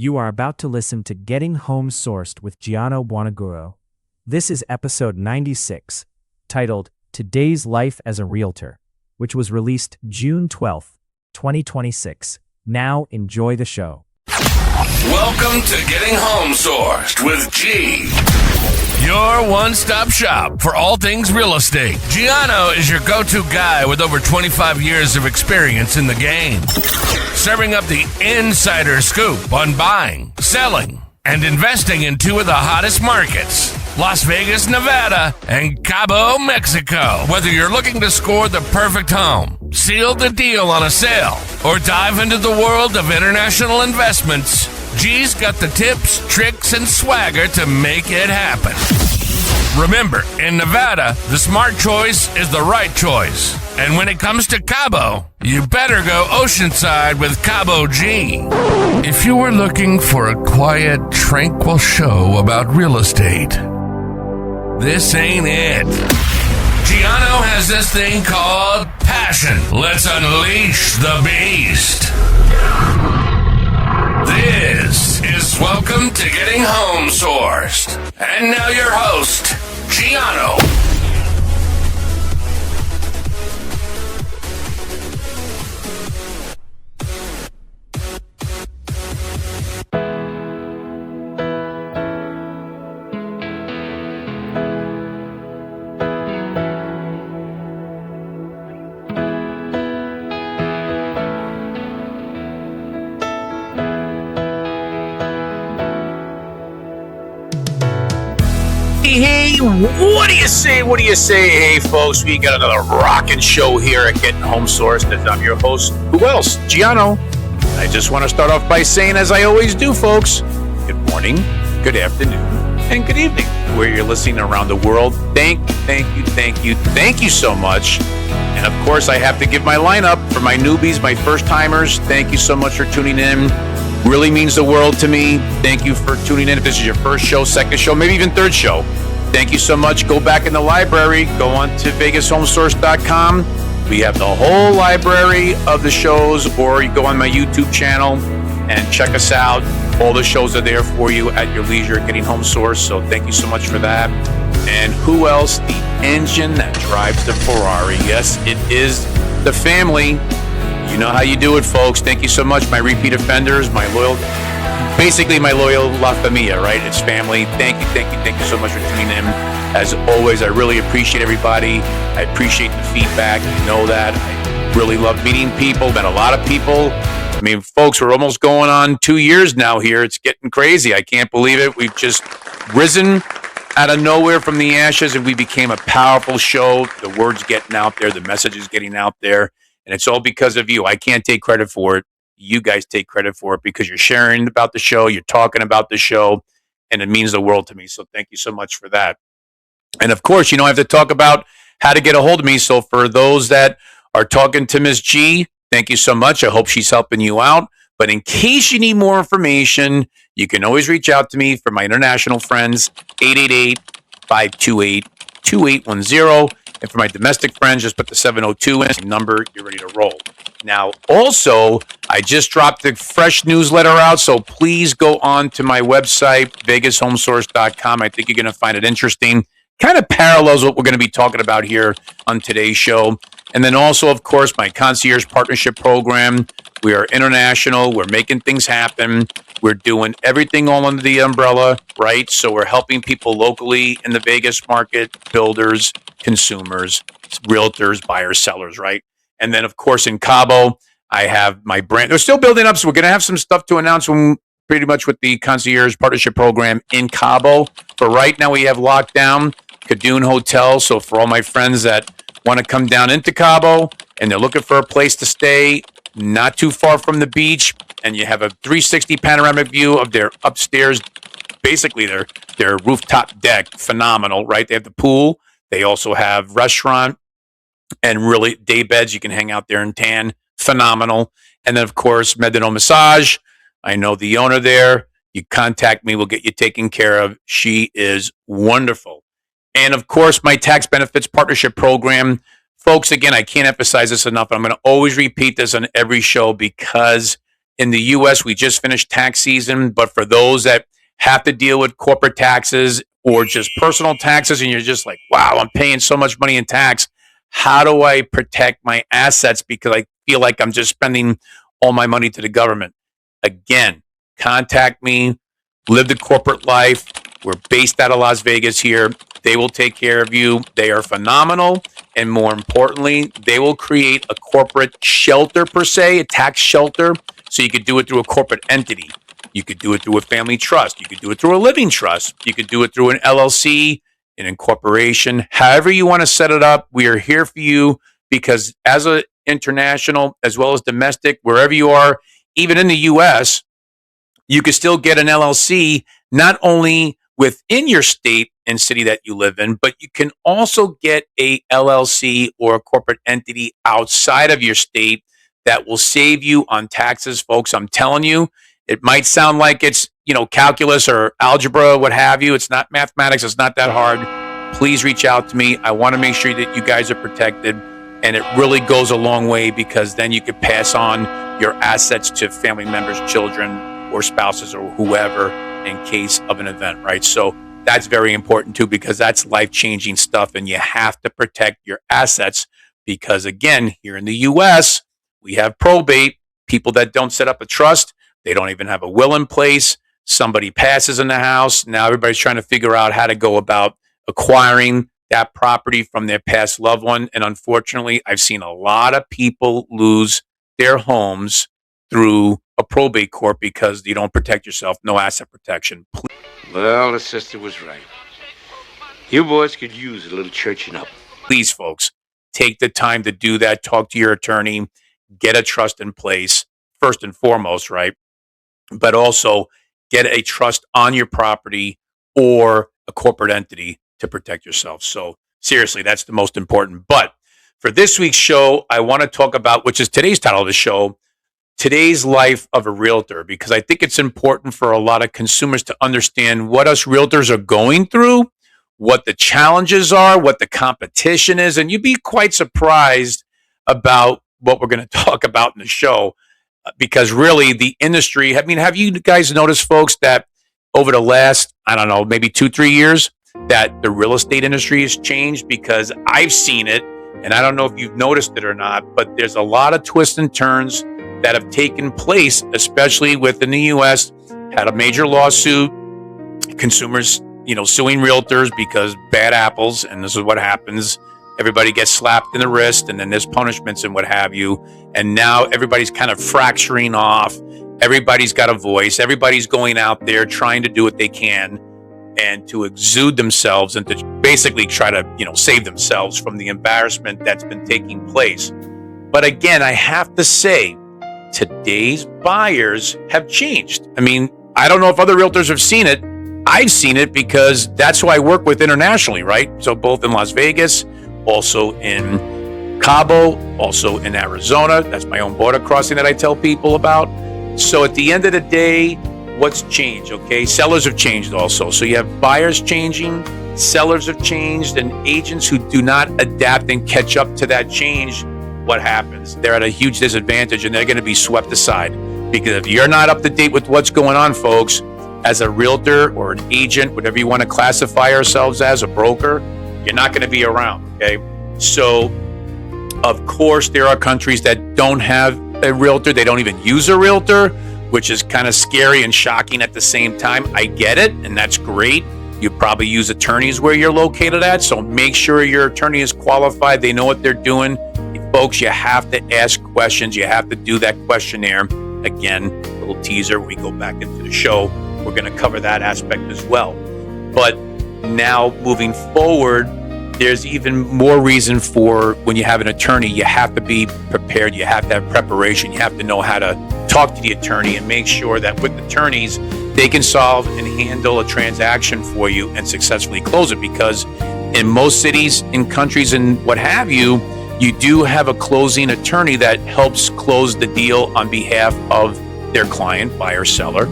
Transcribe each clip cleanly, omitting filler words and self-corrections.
You are about to listen to Getting Home Sourced with Gianno Buonaguro. This is episode 96, titled Today's Life as a Realtor, which was released June 12th, 2026. Now enjoy the show. Welcome to Getting Home Sourced with G. Your one-stop shop for all things real estate. Gianno is your go-to guy with over 25 years of experience in the game, serving up the insider scoop on buying, selling, and investing in two of the hottest markets, Las Vegas, Nevada, and Cabo, Mexico. Whether you're looking to score the perfect home, seal the deal on a sale, or dive into the world of international investments, G's got the tips, tricks, and swagger to make it happen. Remember, in Nevada, the smart choice is the right choice. And when it comes to Cabo, you better go oceanside with Cabo G. If you were looking for a quiet, tranquil show about real estate, this ain't it. Gianno has this thing called passion. Let's unleash the beast. This is Welcome to Getting Home Sourced. And now your host, Gianno. Hey, what do you say? What do you say? Hey, folks, we got another rockin' show here at Getting Home Sourced. And I'm your host. Who else? Gianno. I just want to start off by saying, as I always do, folks, good morning, good afternoon, and good evening, where you're listening around the world. Thank you so much. And of course, I have to give my lineup for my newbies, my first-timers. Thank you so much for tuning in. Really means the world to me. Thank you for tuning in. If this is your first show, second show, maybe even third show, thank you so much. Go back in the library. Go on to VegasHomeSource.com. We have the whole library of the shows, or you go on my YouTube channel and check us out. All the shows are there for you at your leisure, Getting Home Source. So thank you so much for that. And who else? The engine that drives the Ferrari. Yes, it is the family. You know how you do it, folks. Thank you so much, my repeat offenders, my loyal La Familia, right? It's family. Thank you so much for tuning in. As always, I really appreciate everybody. I appreciate the feedback. You know that. I really love meeting people, met a lot of people. I mean, folks, we're almost going on 2 years now here. It's getting crazy. I can't believe it. We've just risen out of nowhere from the ashes, and we became a powerful show. The word's getting out there. The message is getting out there. And it's all because of you. I can't take credit for it. You guys take credit for it because you're sharing about the show, you're talking about the show, and it means the world to me. So thank you so much for that. And of course, I have to talk about how to get a hold of me. So for those that are talking to Ms. G, thank you so much. I hope she's helping you out. But in case you need more information, you can always reach out to me for my international friends, 888-528-2810. And for my domestic friends, just put the 702 in, number, you're ready to roll. Now, also, I just dropped the fresh newsletter out, so please go on to my website, VegasHomeSource.com. I think you're going to find it interesting. Kind of parallels what we're going to be talking about here on today's show. And then also, of course, my Concierge Partnership Program. We are international. We're making things happen. We're doing everything all under the umbrella, right? So we're helping people locally in the Vegas market, builders, consumers, realtors, buyers, sellers, right? And then, of course, in Cabo, I have my brand. They're still building up, so we're going to have some stuff to announce pretty much with the Concierge Partnership Program in Cabo. But right now, we have locked down Cadoon Hotel. So for all my friends that want to come down into Cabo and they're looking for a place to stay, not too far from the beach, and you have a 360 panoramic view of their upstairs, basically their rooftop deck, phenomenal, right? They have the pool. They also have restaurant and really day beds. You can hang out there and tan, phenomenal. And then, of course, Medino Massage. I know the owner there. You contact me, we'll get you taken care of. She is wonderful. And, of course, my Tax Benefits Partnership Program. Folks, again, I can't emphasize this enough. I'm going to always repeat this on every show because in the U.S., we just finished tax season, but for those that have to deal with corporate taxes or just personal taxes, and you're just like, wow, I'm paying so much money in tax. How do I protect my assets? Because I feel like I'm just spending all my money to the government. Again, contact me, live the corporate life. We're based out of Las Vegas here. They will take care of you. They are phenomenal. And more importantly, they will create a corporate shelter per se, a tax shelter. So you could do it through a corporate entity. You could do it through a family trust. You could do it through a living trust. You could do it through an LLC, an incorporation. However you want to set it up, we are here for you because as an international as well as domestic, wherever you are, even in the U.S., you can still get an LLC not only within your state and city that you live in, but you can also get a LLC or a corporate entity outside of your state that will save you on taxes, folks. I'm telling you, it might sound like it's, calculus or algebra, what have you. It's not mathematics. It's not that hard. Please reach out to me. I want to make sure that you guys are protected. And it really goes a long way because then you could pass on your assets to family members, children, or spouses or whoever in case of an event, right? So that's very important too because that's life-changing stuff and you have to protect your assets because again, here in the U.S., we have probate, people that don't set up a trust, they don't even have a will in place, somebody passes in the house, now everybody's trying to figure out how to go about acquiring that property from their past loved one. And unfortunately, I've seen a lot of people lose their homes through a probate court because you don't protect yourself, no asset protection. Well, the sister was right. You boys could use a little churching up. Please, folks, take the time to do that. Talk to your attorney, get a trust in place, first and foremost, right? But also get a trust on your property or a corporate entity to protect yourself. So seriously, that's the most important. But for this week's show, I want to talk about, which is today's title of the show, Today's Life of a Realtor, because I think it's important for a lot of consumers to understand what us realtors are going through, what the challenges are, what the competition is, and you'd be quite surprised about what we're going to talk about in the show, because really the industry, have you guys noticed, folks, that over the last, maybe 2-3 years, that the real estate industry has changed? Because I've seen it, and I don't know if you've noticed it or not, but there's a lot of twists and turns that have taken place, especially within the U.S., had a major lawsuit, consumers, suing realtors because bad apples, and this is what happens. Everybody gets slapped in the wrist, and then there's punishments and what have you. And now everybody's kind of fracturing off. Everybody's got a voice. Everybody's going out there trying to do what they can and to exude themselves and to basically try to, save themselves from the embarrassment that's been taking place. But again, I have to say, today's buyers have changed. I don't know if other realtors have seen it. I've seen it because that's who I work with internationally, right? So both in Las Vegas, also in Cabo, also in Arizona. That's my own border crossing that I tell people about. So at the end of the day, what's changed, okay? Sellers have changed also. So you have buyers changing, sellers have changed, and agents who do not adapt and catch up to that change, what happens? They're at a huge disadvantage and they're going to be swept aside. Because if you're not up to date with what's going on, folks, as a realtor or an agent, whatever you want to classify ourselves as, a broker, you're not going to be around, okay? So, of course, there are countries that don't have a realtor. They don't even use a realtor, which is kind of scary and shocking at the same time. I get it, and that's great. You probably use attorneys where you're located at, so make sure your attorney is qualified. They know what they're doing. Folks, you have to ask questions. You have to do that questionnaire. Again, a little teaser when we go back into the show. We're going to cover that aspect as well. But now moving forward, there's even more reason for when you have an attorney, you have to be prepared. You have to have preparation. You have to know how to talk to the attorney and make sure that with attorneys, they can solve and handle a transaction for you and successfully close it. Because in most cities, in countries, and what have you, you do have a closing attorney that helps close the deal on behalf of their client, buyer, seller.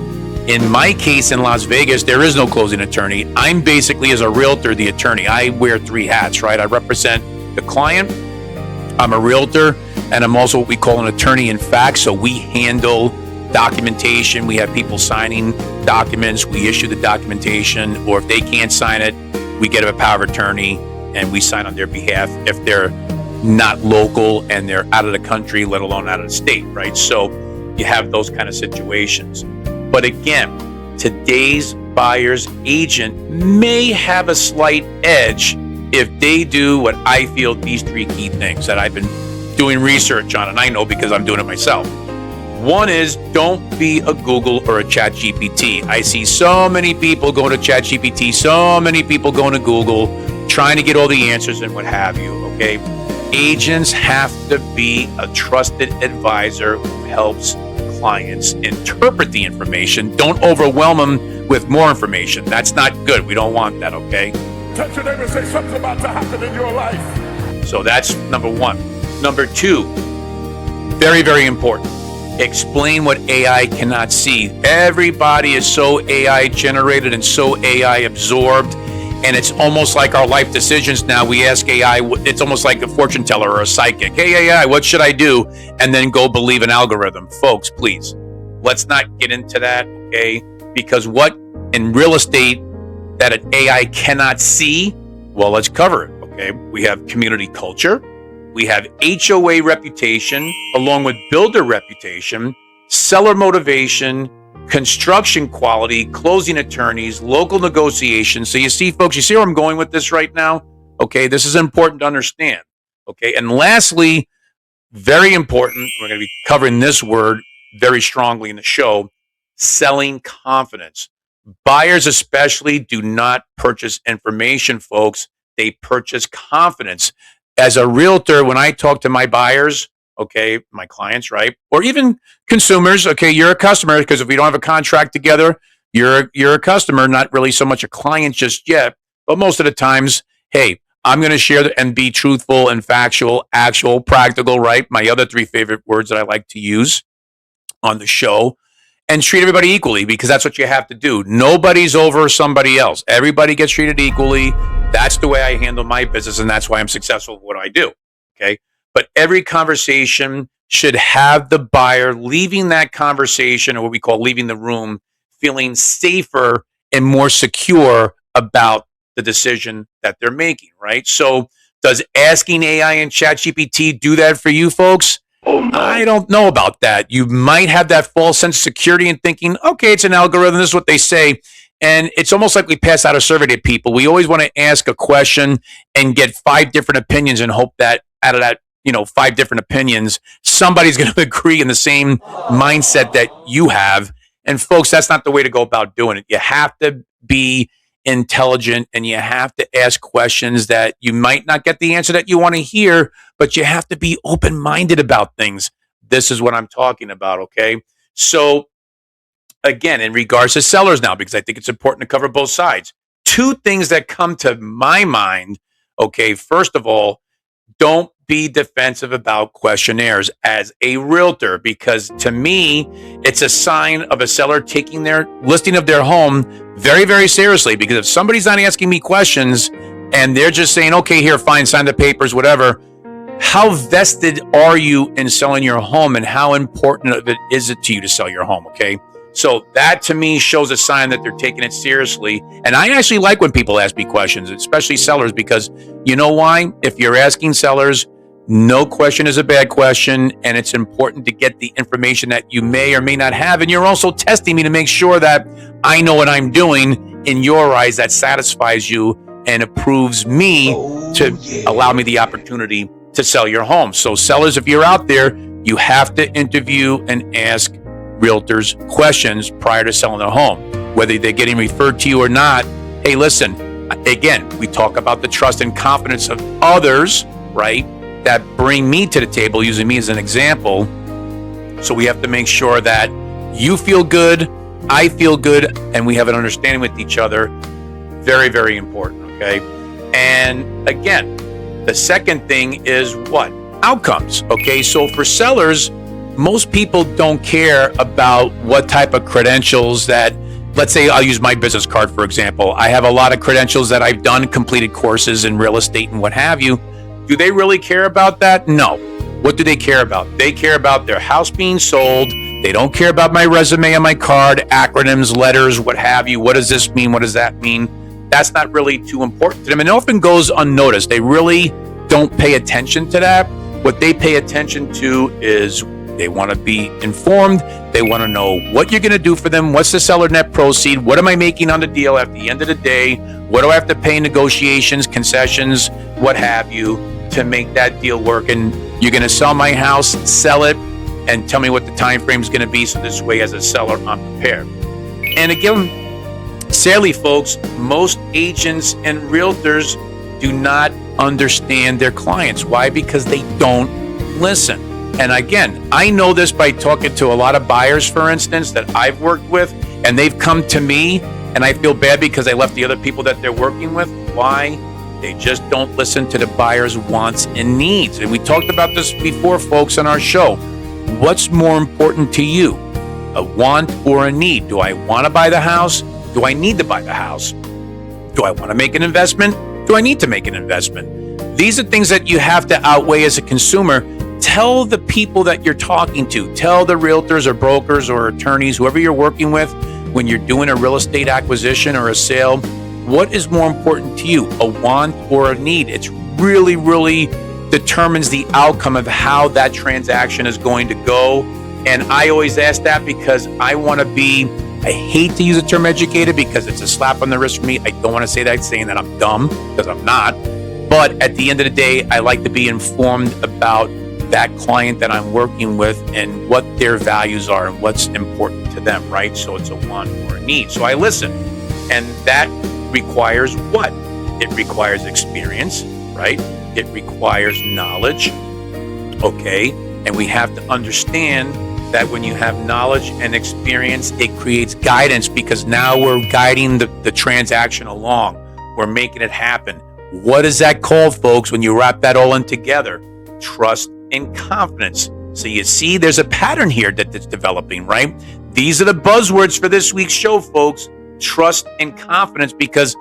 In my case in Las Vegas, there is no closing attorney. I'm basically, as a realtor, the attorney. I wear 3 hats, right? I represent the client, I'm a realtor, and I'm also what we call an attorney in fact. So we handle documentation. We have people signing documents. We issue the documentation, or if they can't sign it, we get a power of attorney and we sign on their behalf if they're not local and they're out of the country, let alone out of the state, right? So you have those kind of situations. But again, today's buyer's agent may have a slight edge if they do what I feel these three key things that I've been doing research on, and I know because I'm doing it myself. One is, don't be a Google or a ChatGPT. I see so many people going to ChatGPT, so many people going to Google, trying to get all the answers and what have you, okay? Agents have to be a trusted advisor who helps clients interpret the information. Don't overwhelm them with more information. That's not good. We don't want that, okay? Touch your neighbor and say something's about to happen in your life. So that's number one. Number two, very, very important. Explain what AI cannot see. Everybody is so AI generated and so AI absorbed, and it's almost like our life decisions now. We ask AI, it's almost like a fortune teller or a psychic. Hey, AI, what should I do? And then go believe an algorithm. Folks, please, let's not get into that, okay? Because what in real estate that an AI cannot see, well, let's cover it, okay? We have community culture. We have HOA reputation, along with builder reputation, seller motivation, construction quality, closing attorneys, local negotiations. So you see, folks, you see where I'm going with this right now? Okay, this is important to understand. Okay, and lastly, very important, we're going to be covering this word very strongly in the show, selling confidence. Buyers especially do not purchase information, folks. They purchase confidence. As a realtor, when I talk to my buyers, okay, my clients, right, or even consumers, okay, you're a customer, because if we don't have a contract together, you're a customer, not really so much a client just yet. But most of the times, hey, I'm going to share and be truthful and factual, actual, practical, right? My other three favorite words that I like to use on the show, and treat everybody equally, because that's what you have to do. Nobody's over somebody else. Everybody gets treated equally. That's the way I handle my business, and that's why I'm successful with what I do, okay? But every conversation should have the buyer leaving that conversation, or what we call leaving the room, feeling safer and more secure about the decision that they're making, right? So does asking AI and ChatGPT do that for you, folks? Oh, no. I don't know about that. You might have that false sense of security and thinking, okay, it's an algorithm. This is what they say. And it's almost like we pass out a survey to people. We always want to ask a question and get 5 different opinions and hope that out of that, 5 different opinions, somebody's going to agree in the same mindset that you have. And folks, that's not the way to go about doing it. You have to be intelligent, and you have to ask questions that you might not get the answer that you want to hear, but you have to be open-minded about things. This is what I'm talking about, okay? So again, in regards to sellers now, because I think it's important to cover both sides, 2 things that come to my mind, okay? First of all, don't be defensive about questionnaires as a realtor, because to me, it's a sign of a seller taking their listing of their home very, very seriously. Because if somebody's not asking me questions and they're just saying, okay, here, fine, sign the papers, whatever, how vested are you in selling your home, and how important of it is it to you to sell your home, okay? So that to me shows a sign that they're taking it seriously. And I actually like when people ask me questions, especially sellers, because you know why? If you're asking sellers, no question is a bad question, and it's important to get the information that you may or may not have. And you're also testing me to make sure that I know what I'm doing in your eyes, that satisfies you and approves me to allow me the opportunity to sell your home. So sellers, if you're out there, you have to interview and ask realtors questions prior to selling their home, whether they're getting referred to you or not. Hey, listen, again, we talk about the trust and confidence of others, right, that bring me to the table, using me as an example. So we have to make sure that you feel good, I feel good, and we have an understanding with each other. Very, very important, okay? And again, the second thing is what? Outcomes, okay? So for sellers, most people don't care about what type of credentials that, let's say I'll use my business card, for example. I have a lot of credentials that I've done, completed courses in real estate and what have you. Do they really care about that? No. What do they care about? They care about their house being sold. They don't care about my resume on my card, acronyms, letters, what have you. What does this mean? What does that mean? That's not really too important to them. And it often goes unnoticed. They really don't pay attention to that. What they pay attention to is they want to be informed. They want to know what you're going to do for them. What's the seller net proceed? What am I making on the deal at the end of the day? What do I have to pay in negotiations, concessions, what have you, to make that deal work? And you're going to sell my house, sell it, and tell me what the time frame is going to be, so this way as a seller I'm prepared. And again, sadly folks, most agents and realtors do not understand their clients. Why? Because they don't listen. And again, I know this by talking to a lot of buyers, for instance, that I've worked with, and they've come to me, and I feel bad because I left the other people that they're working with. Why? They just don't listen to the buyer's wants and needs. And we talked about this before, folks, on our show. What's more important to you, a want or a need? Do I want to buy the house? Do I need to buy the house? Do I want to make an investment? Do I need to make an investment? These are things that you have to outweigh as a consumer. Tell the people that you're talking to, tell the realtors or brokers or attorneys, whoever you're working with, when you're doing a real estate acquisition or a sale, what is more important to you, a want or a need? It's really, really determines the outcome of how that transaction is going to go. And I always ask that because I want to be, I hate to use the term educated because it's a slap on the wrist for me. I don't want to say that saying that I'm dumb, because I'm not. But at the end of the day, I like to be informed about that client that I'm working with and what their values are and what's important to them, right? So it's a want or a need. So I listen. And that requires what? It requires experience, right? It requires knowledge, okay? And we have to understand that when you have knowledge and experience, it creates guidance, because now we're guiding the transaction along. We're making it happen. What is that called, folks, when you wrap that all in together? Trust and confidence. So you see, there's a pattern here that's developing, right? These are the buzzwords for this week's show, folks. Trust and confidence, because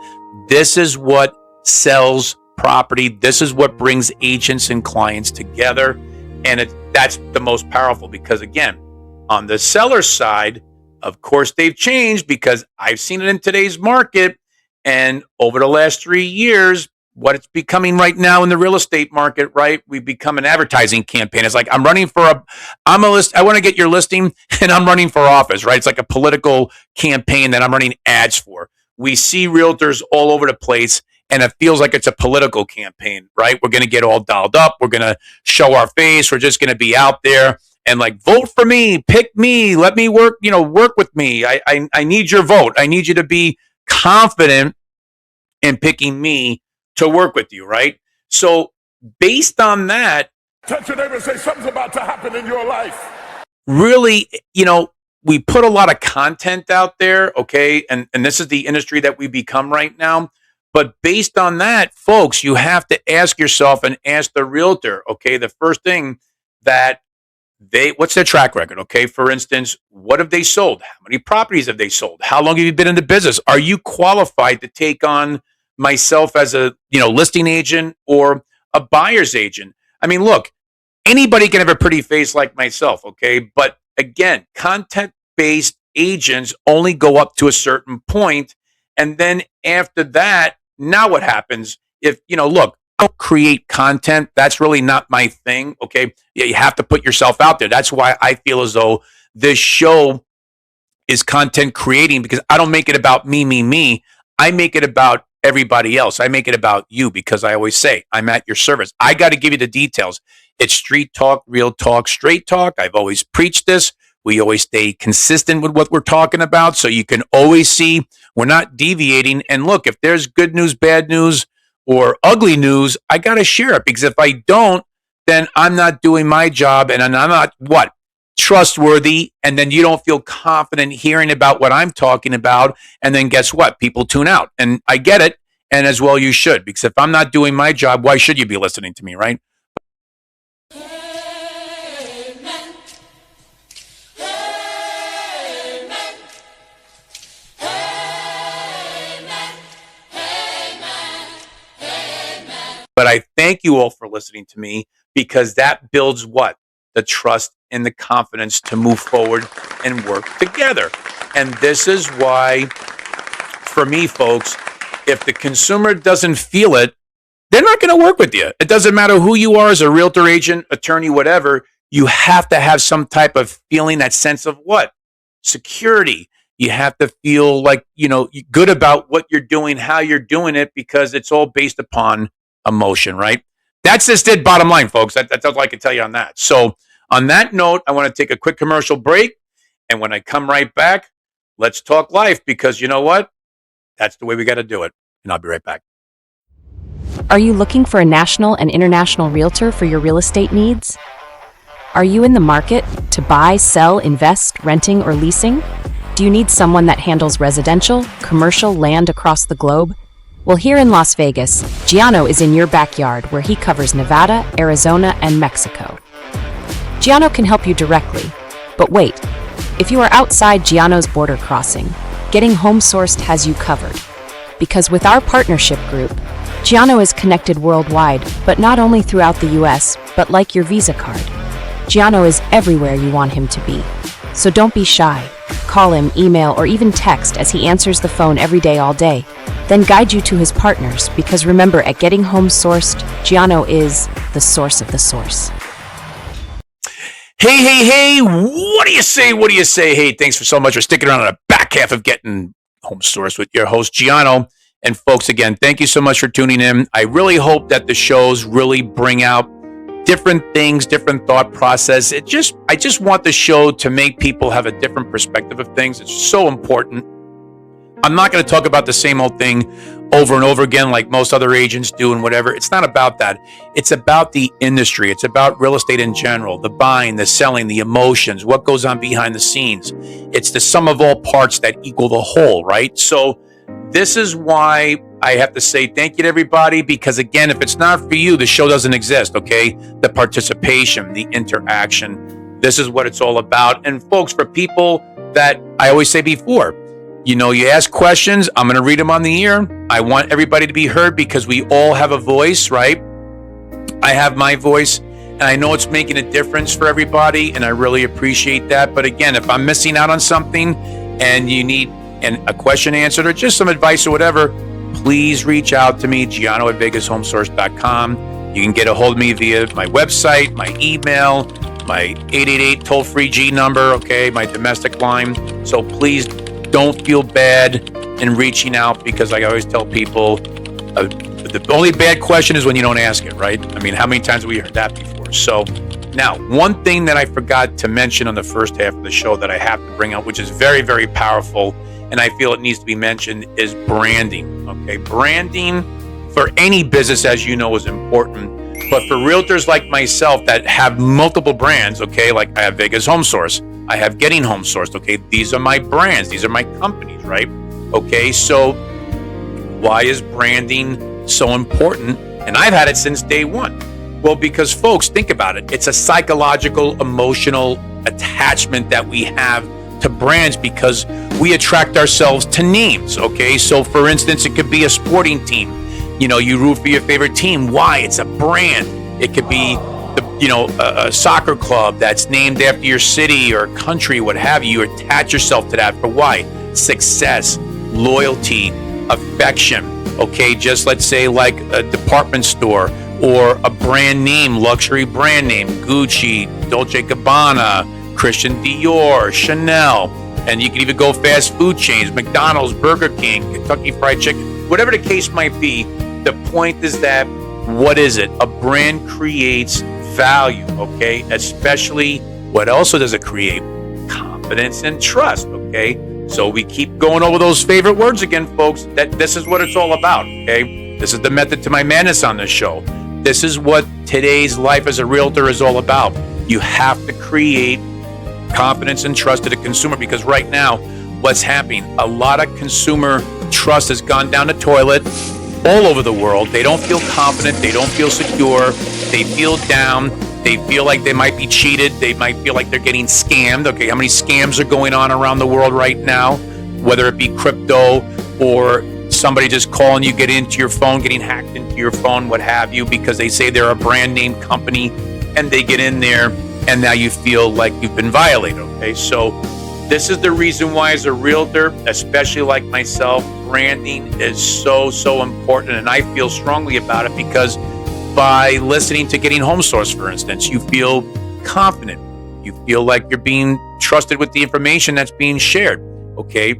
this is what sells property. This is what brings agents and clients together. And that's the most powerful, because again, on the seller side, of course, they've changed, because I've seen it in today's market. And over the last 3 years, what it's becoming right now in the real estate market, right? We've become an advertising campaign. It's like, I want to get your listing, and I'm running for office, right? It's like a political campaign that I'm running ads for. We see realtors all over the place, and it feels like it's a political campaign, right? We're going to get all dialed up. We're going to show our face. We're just going to be out there and like, vote for me, pick me, let me work, work with me. I need your vote. I need you to be confident in picking me to work with you, right? So based on that, Touch your neighbor and say something's about to happen in your life. really, we put a lot of content out there, okay? And this is the industry that we become right now. But based on that, folks, you have to ask yourself and ask the realtor, okay, the first thing that what's their track record, okay? For instance, what have they sold? How many properties have they sold? How long have you been in the business? Are you qualified to take on myself as a listing agent or a buyer's agent? I mean, look, anybody can have a pretty face like myself, okay? But again, content-based agents only go up to a certain point, and then after that, now what happens? If look, I don't create content. That's really not my thing, okay? Yeah, you have to put yourself out there. That's why I feel as though this show is content creating, because I don't make it about me. I make it about everybody else. I make it about you, because I always say I'm at your service. I got to give you the details. It's street talk, real talk, straight talk. I've always preached this. We always stay consistent with what we're talking about, so you can always see we're not deviating. And look, if there's good news, bad news, or ugly news, I got to share it, because if I don't, then I'm not doing my job, and I'm not trustworthy, and then you don't feel confident hearing about what I'm talking about, and then guess what? People tune out. And I get it, and as well you should, because if I'm not doing my job, why should you be listening to me, right? But I thank you all for listening to me, because that builds what? The trust and the confidence to move forward and work together. And this is why, for me, folks, if the consumer doesn't feel it, they're not going to work with you. It doesn't matter who you are as a realtor, agent, attorney, whatever. You have to have some type of feeling, that sense of what? Security. You have to feel like, good about what you're doing, how you're doing it, because it's all based upon emotion, right? That's just it, bottom line, folks. That's all I can tell you on that. So on that note, I want to take a quick commercial break. And when I come right back, let's talk life, because you know what? That's the way we got to do it. And I'll be right back. Are you looking for a national and international realtor for your real estate needs? Are you in the market to buy, sell, invest, renting, or leasing? Do you need someone that handles residential, commercial land across the globe? Well, here in Las Vegas, Gianno is in your backyard, where he covers Nevada, Arizona, and Mexico. Gianno can help you directly. But wait, if you are outside Gianno's border crossing, Getting Home Sourced has you covered. Because with our partnership group, Gianno is connected worldwide, but not only throughout the US, but like your Visa card. Gianno is everywhere you want him to be. So don't be shy. Call him, email, or even text, as he answers the phone every day, all day. Then guide you to his partners, because remember, at Getting Home Sourced, Gianno is the source of the source. Hey, what do you say? Hey, thanks so much for sticking around on the back half of Getting Home Sourced with your host, Gianno. And folks, again, thank you so much for tuning in. I really hope that the shows really bring out different things, different thought process. I just want the show to make people have a different perspective of things. It's so important. I'm not going to talk about the same old thing over and over again like most other agents do and whatever. It's not about that. It's about the industry. It's about real estate in general, the buying, the selling, the emotions, what goes on behind the scenes. It's the sum of all parts that equal the whole, right? So this is why I have to say thank you to everybody, because again, if it's not for you, the show doesn't exist, okay? The participation, the interaction, this is what it's all about. And folks, for people that I always say before, you ask questions, I'm going to read them on the air. I want everybody to be heard, because we all have a voice, right? I have my voice, and I know it's making a difference for everybody, and I really appreciate that. But again, if I'm missing out on something and you need a question answered or just some advice or whatever, please reach out to me, Gianno at VegasHomeSource.com. You can get a hold of me via my website, my email, my 888 toll-free G number, okay, my domestic line. So please don't feel bad in reaching out, because like I always tell people, the only bad question is when you don't ask it, right? I mean, how many times have we heard that before? So now, one thing that I forgot to mention on the first half of the show that I have to bring up, which is very, very powerful, and I feel it needs to be mentioned, is branding, okay? Branding for any business, as you know, is important. But for realtors like myself that have multiple brands, okay, like I have Vegas Home Source, I have Getting Home Sourced, okay? These are my brands. These are my companies, right? Okay, so why is branding so important? And I've had it since day one. Well, because folks, think about it. It's a psychological, emotional attachment that we have to brands, because we attract ourselves to names, okay? So for instance, it could be a sporting team. You root for your favorite team. Why? It's a brand. It could be a soccer club that's named after your city or country, what have you. You attach yourself to that for why? Success, loyalty, affection. Okay, just let's say like a department store or a brand name, luxury brand name, Gucci, Dolce & Gabbana, Christian Dior, Chanel, and you can even go fast food chains, McDonald's, Burger King, Kentucky Fried Chicken, whatever the case might be. The point is that, what is it? A brand creates value, okay? Especially, what also does it create? Confidence and trust, okay? So we keep going over those favorite words again, folks. That this is what it's all about, okay? This is the method to my madness on this show. This is what today's life as a realtor is all about. You have to create confidence and trust to the consumer, because right now, what's happening? A lot of consumer trust has gone down the toilet all over the world. They don't feel confident. They don't feel secure. They feel down. They feel like they might be cheated. They might feel like they're getting scammed. Okay, how many scams are going on around the world right now? Whether it be crypto or somebody just calling you, get into your phone, getting hacked into your phone, what have you, because they say they're a brand name company and they get in there and now you feel like you've been violated, okay? So this is the reason why, as a realtor, especially like myself, branding is so important, and I feel strongly about it because by listening to Getting Home Source, for instance, you feel confident. You feel like you're being trusted with the information that's being shared, okay?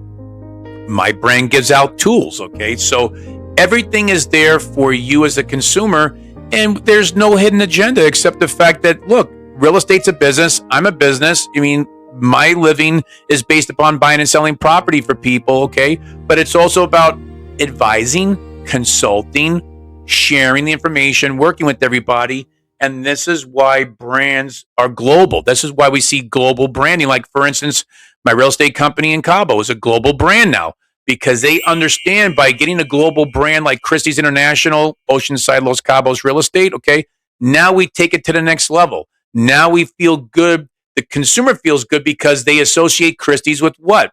My brand gives out tools, okay? So everything is there for you as a consumer, and there's no hidden agenda except the fact that, look, real estate's a business. I'm a business. I mean, my living is based upon buying and selling property for people, okay? But it's also about advising, consulting, sharing the information, working with everybody. And this is why brands are global. This is why we see global branding. Like, for instance, my real estate company in Cabo is a global brand now because they understand by getting a global brand like Christie's International, Oceanside, Los Cabos Real Estate, okay? Now we take it to the next level. Now we feel good. The consumer feels good because they associate Christie's with what?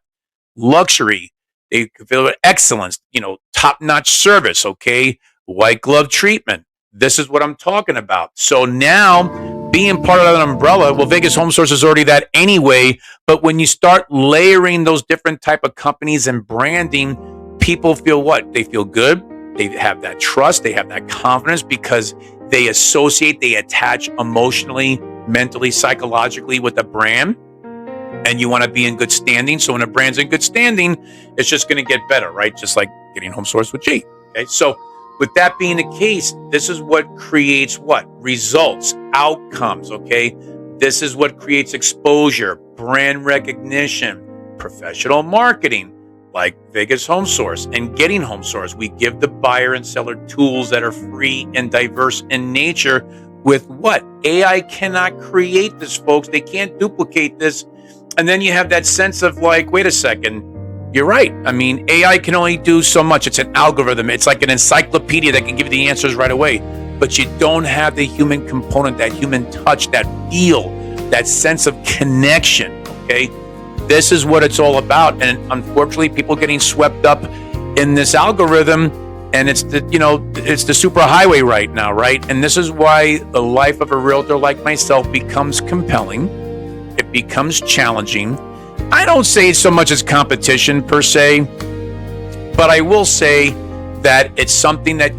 Luxury. They feel excellence, top-notch service, okay? White glove treatment. This is what I'm talking about. So now, being part of that umbrella, well, Vegas Home Source is already that anyway, but when you start layering those different type of companies and branding, people feel what? They feel good. They have that trust. They have that confidence because they associate, they attach emotionally, mentally, psychologically with the brand, and you want to be in good standing. So when a brand's in good standing, it's just going to get better, right? Just like Getting Home Source with G. Okay, so with that being the case, this is what creates what? Results, outcomes, okay? This is what creates exposure, brand recognition, professional marketing, like Vegas Home Source and Getting Home Source. We give the buyer and seller tools that are free and diverse in nature with what? AI cannot create this, folks. They can't duplicate this. And then you have that sense of like, wait a second, you're right. I mean, AI can only do so much. It's an algorithm. It's like an encyclopedia that can give you the answers right away. But you don't have the human component, that human touch, that feel, that sense of connection, okay? This is what it's all about. And unfortunately, people getting swept up in this algorithm, and it's the super highway right now, right? And this is why the life of a realtor like myself becomes compelling. It becomes challenging. I don't say it so much as competition per se, but I will say that it's something that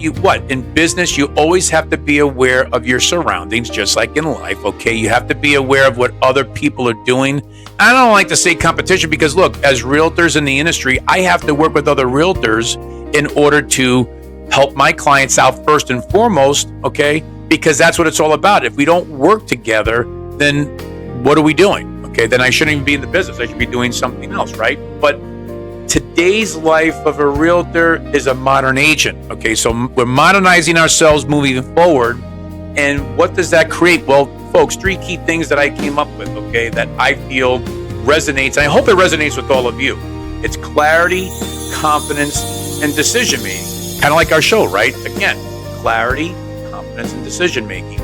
in business, you always have to be aware of your surroundings, just like in life, okay? You have to be aware of what other people are doing. I don't like to say competition because, look, as realtors in the industry, I have to work with other realtors in order to help my clients out first and foremost, okay? Because that's what it's all about. If we don't work together, then what are we doing? Okay, then I shouldn't even be in the business. I should be doing something else, right? But today's life of a realtor is a modern agent. Okay, so we're modernizing ourselves moving forward. And what does that create? Well, folks, 3 key things that I came up with, okay, that I feel resonates. And I hope it resonates with all of you. It's clarity, confidence, and decision making. Kind of like our show, right? Again, clarity, confidence, and decision making.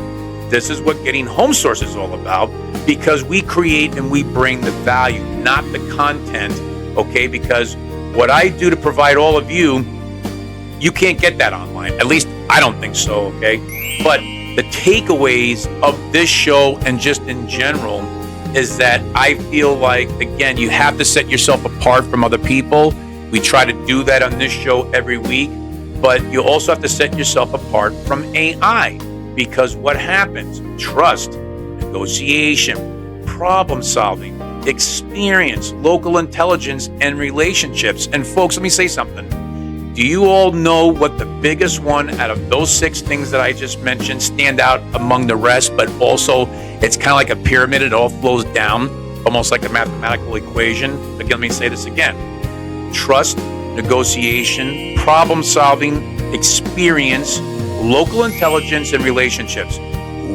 This is what Getting Home Source is all about, because we create and we bring the value, not the content, okay? Because what I do to provide all of you, you can't get that online. At least I don't think so, okay? But the takeaways of this show and just in general is that I feel like, again, you have to set yourself apart from other people. We try to do that on this show every week, but you also have to set yourself apart from AI. Because what happens? Trust, negotiation, problem solving, experience, local intelligence, and relationships. And folks, let me say something. Do you all know what the biggest one out of those 6 things that I just mentioned stand out among the rest, but also it's kind of like a pyramid. It all flows down, almost like a mathematical equation. Again, let me say this again. Trust, negotiation, problem solving, experience, local intelligence, and relationships.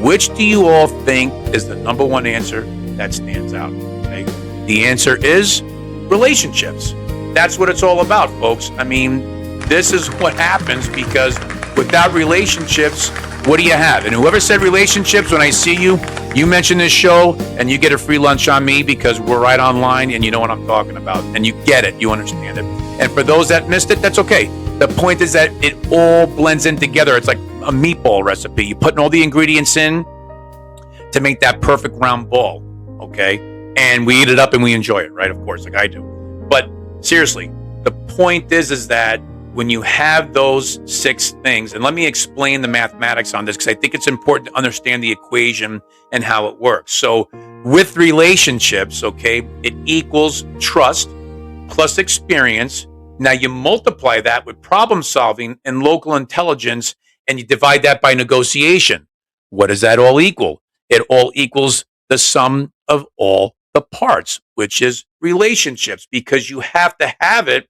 Which do you all think is the number one answer that stands out? Okay? The answer is relationships. That's what it's all about, folks. I mean, this is what happens because without relationships, what do you have? And whoever said relationships, when I see you, you mention this show and you get a free lunch on me because we're right online and you know what I'm talking about. And you get it. You understand it. And for those that missed it, that's okay. The point is that it all blends in together. It's like a meatball recipe. You're putting all the ingredients in to make that perfect round ball, okay? And we eat it up and we enjoy it, right? Of course, like I do. But seriously, the point is that when you have those 6 things, and let me explain the mathematics on this because I think it's important to understand the equation and how it works. So with relationships, okay, it equals trust plus experience. Now you multiply that with problem solving and local intelligence, and you divide that by negotiation. What does that all equal? It all equals the sum of all the parts, which is relationships, because you have to have it.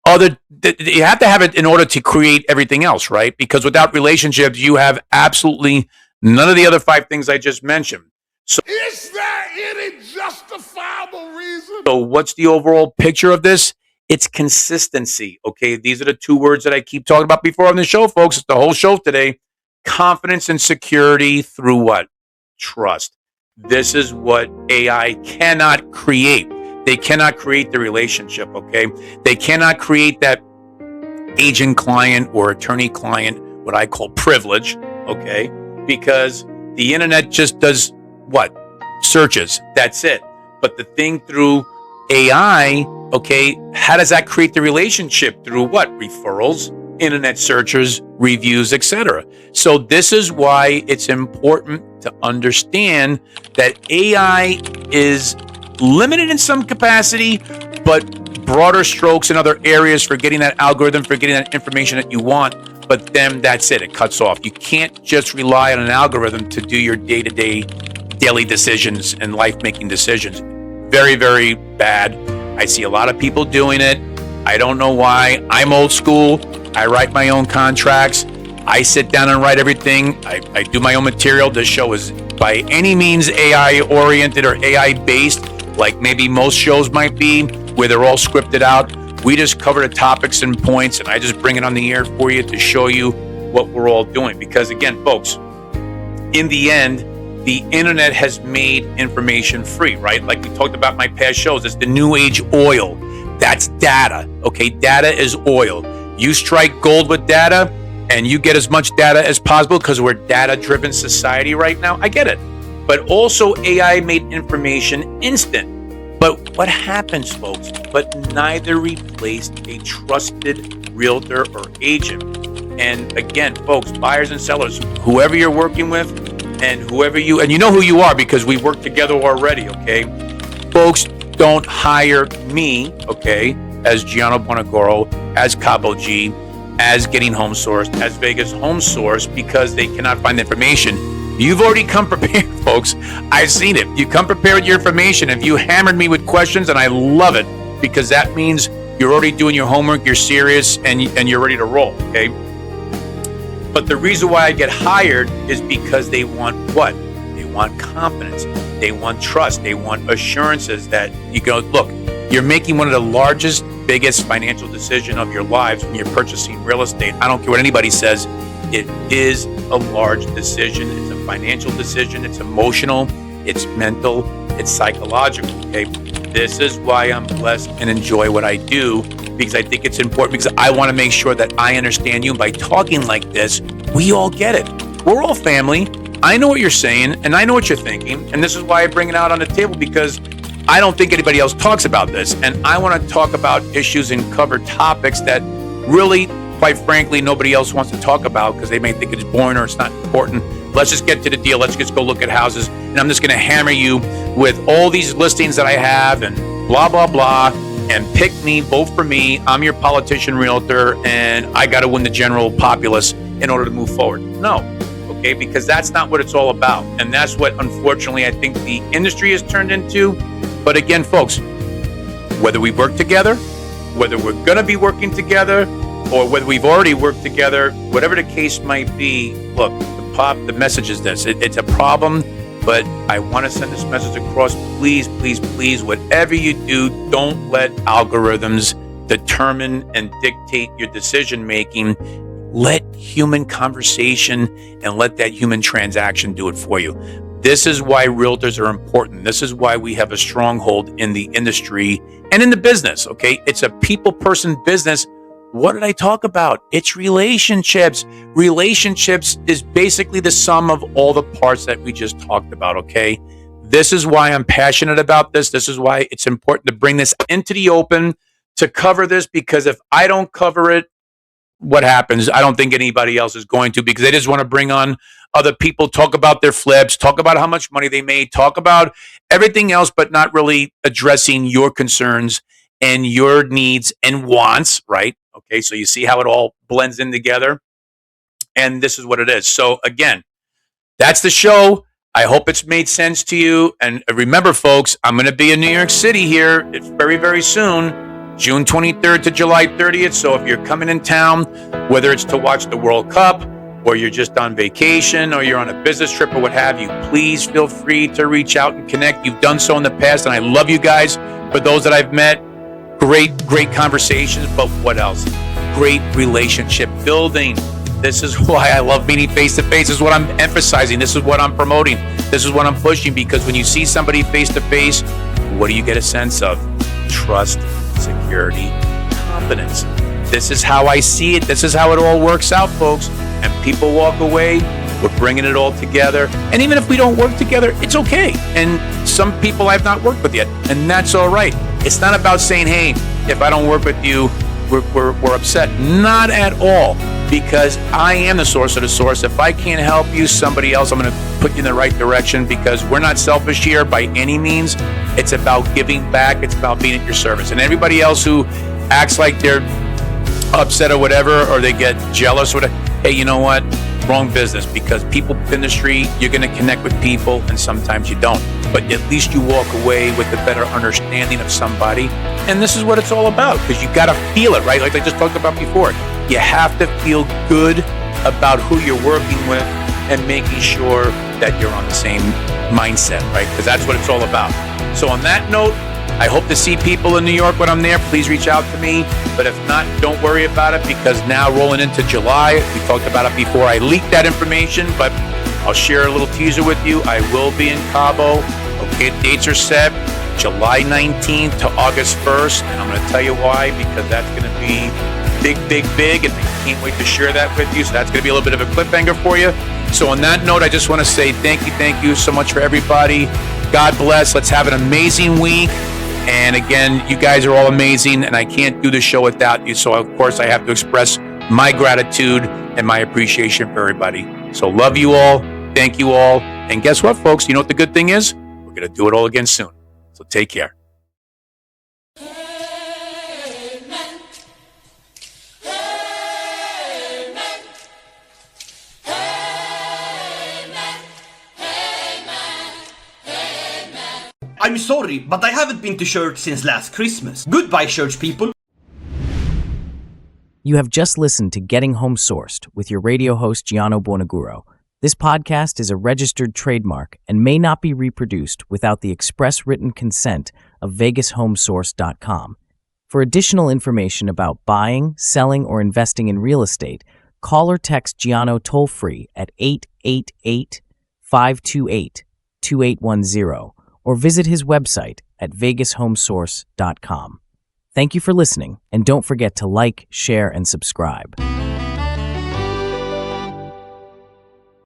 You have to have it in order to create everything else, right? Because without relationships, you have absolutely none of the other 5 things I just mentioned. So, Is there any justifiable reason? so what's the overall picture of this? It's consistency, okay? These are the 2 words that I keep talking about before on the show, folks. It's the whole show today. Confidence and security through what? Trust. This is what AI cannot create. They cannot create the relationship, okay? They cannot create that agent-client or attorney-client, what I call privilege, okay? Because the internet just does what? Searches. That's it. But the thing through AI, okay, how does that create the relationship? Through what? Referrals, internet searchers, reviews, etc. So this is why it's important to understand that AI is limited in some capacity, but broader strokes in other areas for getting that algorithm, for getting that information that you want. But then that's it. It cuts off. You can't just rely on an algorithm to do your day-to-day, daily decisions and life-making decisions. Very, very bad. I see a lot of people doing it. I don't know why. I'm old school. I write my own contracts. I sit down and write everything. I do my own material. This show is by any means AI-oriented or AI-based, like maybe most shows might be, where they're all scripted out. We just cover the topics and points, and I just bring it on the air for you to show you what we're all doing. Because again, folks, in the end, the internet has made information free, right? Like we talked about in my past shows, it's the new age oil. That's data, okay? Data is oil. You strike gold with data, and you get as much data as possible because we're a data-driven society right now. I get it. But also AI made information instant. But what happens, folks? But neither replaced a trusted realtor or agent. And again, folks, buyers and sellers, whoever you're working with and and you know who you are because we work together already, okay? Folks, don't hire me, okay, as Gianno Buonagoro, as Cabo G, as Getting Home Sourced, as Vegas Home Source, because they cannot find the information. You've already come prepared, folks. I've seen it. You come prepared with your information. If you hammered me with questions, and I love it, because that means you're already doing your homework, you're serious, and you're ready to roll, okay? But the reason why I get hired is because they want what? They want confidence. They want trust. They want assurances that you go, look, you're making one of the largest, biggest financial decision of your lives when you're purchasing real estate. I don't care what anybody says. It is a large decision. It's a financial decision. It's emotional. It's mental. It's psychological. Okay. This is why I'm blessed and enjoy what I do, because I think it's important, because I want to make sure that I understand you. And by talking like this, we all get it. We're all family. I know what you're saying, and I know what you're thinking. And this is why I bring it out on the table, because I don't think anybody else talks about this. And I want to talk about issues and cover topics that really, quite frankly, nobody else wants to talk about because they may think it's boring or it's not important. Let's just get to the deal. Let's just go look at houses. And I'm just going to hammer you with all these listings that I have and blah, blah, blah. And pick me, vote for me. I'm your politician realtor, and I got to win the general populace in order to move forward. No. Okay, because that's not what it's all about. And that's what, unfortunately, I think the industry has turned into. But again, folks, whether we work together, whether we're going to be working together, or whether we've already worked together, whatever the case might be, look, the message is this. It's a problem, but I want to send this message across. Please, please, please, whatever you do, don't let algorithms determine and dictate your decision-making. Let human conversation and let that human transaction do it for you. This is why realtors are important. This is why we have a stronghold in the industry and in the business, okay? It's a people-person business. What did I talk about? It's relationships. Relationships is basically the sum of all the parts that we just talked about, okay? This is why I'm passionate about this. This is why it's important to bring this into the open, to cover this, because if I don't cover it, what happens? I don't think anybody else is going to, because they just want to bring on other people, talk about their flips, talk about how much money they made, talk about everything else, but not really addressing your concerns and your needs and wants, right? Okay, so you see how it all blends in together. And this is what it is. So again, that's the show. I hope it's made sense to you. And remember, folks, I'm going to be in New York City here. It's very, very soon, June 23rd to July 30th. So if you're coming in town, whether it's to watch the World Cup, or you're just on vacation, or you're on a business trip, or what have you, please feel free to reach out and connect. You've done so in the past, and I love you guys. For those that I've met, great conversations, but what else? Great relationship building. This is why I love meeting face to face. This is what I'm emphasizing. This is what I'm promoting. This is what I'm pushing, because when you see somebody face to face, what do you get a sense of? Trust, security, confidence. This is how I see it. This is how it all works out, folks. And people walk away. We're bringing it all together. And even if we don't work together, it's okay. And some people I've not worked with yet, and that's all right. It's not about saying, hey, if I don't work with you, we're upset. Not at all, because I am the source of the source. If I can't help you, somebody else, I'm going to put you in the right direction, because we're not selfish here by any means. It's about giving back. It's about being at your service. And everybody else who acts like they're upset or whatever, or they get jealous or whatever, hey, you know what? Wrong business, because people in the street, you're going to connect with people, and sometimes you don't. But at least you walk away with a better understanding of somebody. And this is what it's all about, because you got to feel it, right? Like I just talked about before. You have to feel good about who you're working with and making sure that you're on the same mindset, right? Because that's what it's all about. So on that note, I hope to see people in New York when I'm there. Please reach out to me. But if not, don't worry about it, because now rolling into July, we talked about it before I leaked that information, but I'll share a little teaser with you. I will be in Cabo. Okay, dates are set, July 19th to August 1st. And I'm going to tell you why, because that's going to be big. And I can't wait to share that with you. So that's going to be a little bit of a cliffhanger for you. So on that note, I just want to say thank you so much for everybody. God bless. Let's have an amazing week. And again, you guys are all amazing, and I can't do the show without you. So, of course, I have to express my gratitude and my appreciation for everybody. So love you all. Thank you all. And guess what, folks? You know what the good thing is? We're going to do it all again soon. So take care. I'm sorry, but I haven't been to church since last Christmas. Goodbye, church people. You have just listened to Getting Home Sourced with your radio host, Gianno Buonaguro. This podcast is a registered trademark and may not be reproduced without the express written consent of VegasHomeSource.com. For additional information about buying, selling, or investing in real estate, call or text Gianno toll-free at 888-528-2810 or visit his website at VegasHomeSource.com. Thank you for listening, and don't forget to like, share, and subscribe.